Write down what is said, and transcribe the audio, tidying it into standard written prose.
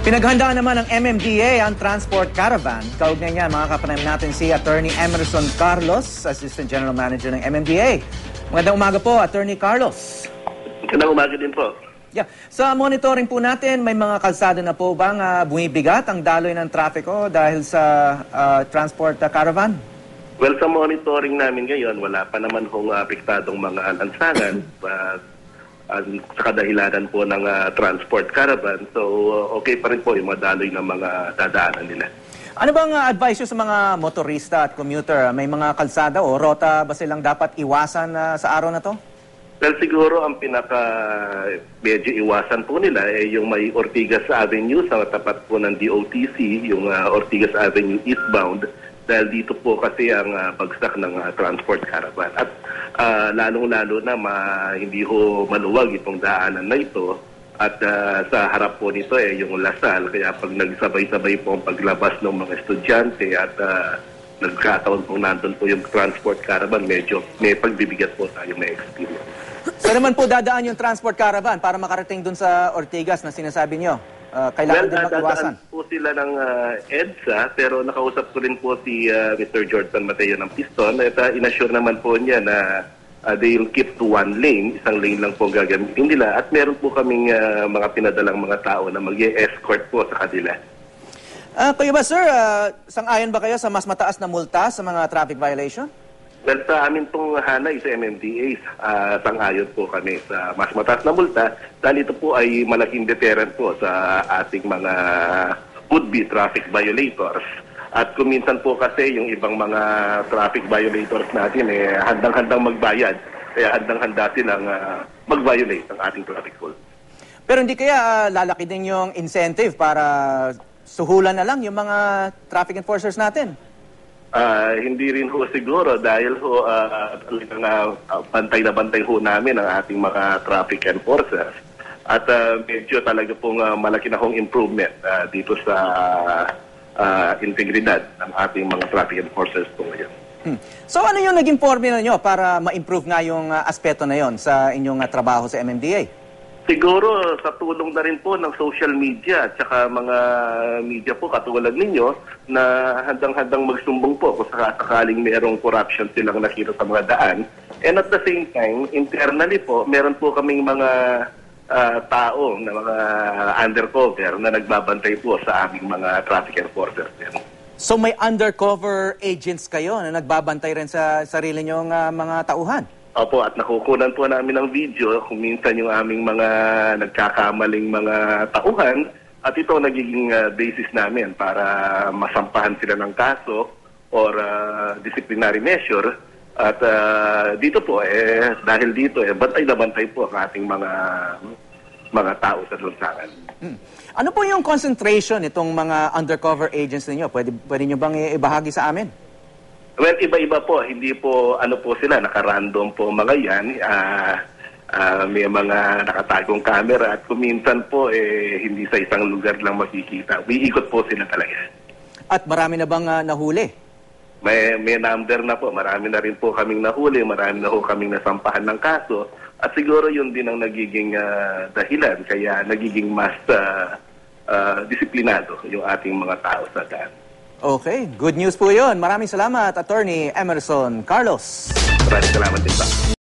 Pinaghandaan naman ng MMDA ang transport caravan. Kaugnay niya, mga kapanaim natin si Attorney Emerson Carlos, Assistant General Manager ng MMDA. Magandang umaga po, Attorney Carlos. Magandang umaga din po. Yeah. Sa monitoring po natin, may mga kalsada na po bang bumibigat ang daloy ng trapiko dahil sa transport caravan? Well, sa monitoring namin ngayon, wala pa naman hong apektadong mga lansangan sa kadahilanan po ng transport caravan. So, okay pa rin po yung mga daloy ng mga dadaanan nila. Ano bang advice nyo sa mga motorista at commuter? May mga kalsada o rota ba silang dapat iwasan sa araw na to? Well, siguro ang medyo iwasan po nila yung may Ortigas Avenue sa tapat po ng DOTC, yung Ortigas Avenue eastbound, dahil dito po kasi ang bagsak ng transport caravan. At lalong-lalo na hindi ho maluwag itong daanan na ito. At sa harap po nito yung Lasal, kaya pag nagsabay-sabay po ang paglabas ng mga estudyante at nagkataon po nandun po yung transport caravan, medyo may pagbibigat po tayo may experience. Saan naman po dadaan yung transport caravan para makarating dun sa Ortigas na sinasabi nyo? Kailangan din mag-iwasan. Po sila ng EDSA, pero nakausap ko rin po si Mr. Jordan Mateo ng Piston at inassure naman po niya na they will keep to one lane, isang lane lang po gagamitin nila at meron po kaming mga pinadalang mga tao na mag-escort po sa kanila. Kayo ba sir, sang-ayon ba kayo sa mas mataas na multa sa mga traffic violation? Well, sa amin pong hanay sa MMDA, sang-ayon po kami sa mas mataas na multa dahil ito po ay malaking deterrent po sa ating mga would-be traffic violators. At kuminsan po kasi yung ibang mga traffic violators natin handang-handang magbayad. Kaya handang-handa silang mag-violate ng ating traffic rules. Pero hindi kaya lalaki din yung incentive para suhulan na lang yung mga traffic enforcers natin? Hindi rin ho siguro dahil ho bantay na bantay ho namin ang ating mga traffic enforcers. At medyo talaga pong malaki na hong improvement dito sa integridad ng ating mga traffic enforcers po ngayon. So ano yung naging formula nyo para ma-improve nga yung aspeto na yon sa inyong trabaho sa MMDA? Siguro sa tulong na rin po ng social media at saka mga media po katulad ninyo na handang-handang magsumbong po kung sakaling mayroong corruption silang nakita sa mga daan. And at the same time, internally po, meron po kaming mga tao na mga undercover na nagbabantay po sa aming mga traffic enforcers. So may undercover agents kayo na nagbabantay rin sa sarili nyong mga tauhan? Opo, at nakukunan po namin ng video kung minsan yung aming mga nagkakamaling mga tauhan at ito nagiging basis namin para masampahan sila ng kaso or disciplinary measure. At dito po, dahil dito, bantay na bantay po ang ating mga tao sa lansangan. Ano po yung concentration itong mga undercover agents ninyo? Pwede nyo bang ibahagi sa amin? Well, iba-iba po. Hindi po, sila, naka-random po mga yan. May mga nakatagong camera at kuminsan po, hindi sa isang lugar lang makikita. Iikot po sila talaga. At marami na bang nahuli? May number na po. Marami na rin po kaming nahuli. Marami na po kaming nasampahan ng kaso. At siguro yun din ang nagiging dahilan. Kaya nagiging mas disiplinado yung ating mga tao sa daan. Okay, good news po yun. Maraming salamat, Attorney Emerson Carlos. Maraming salamat din pa.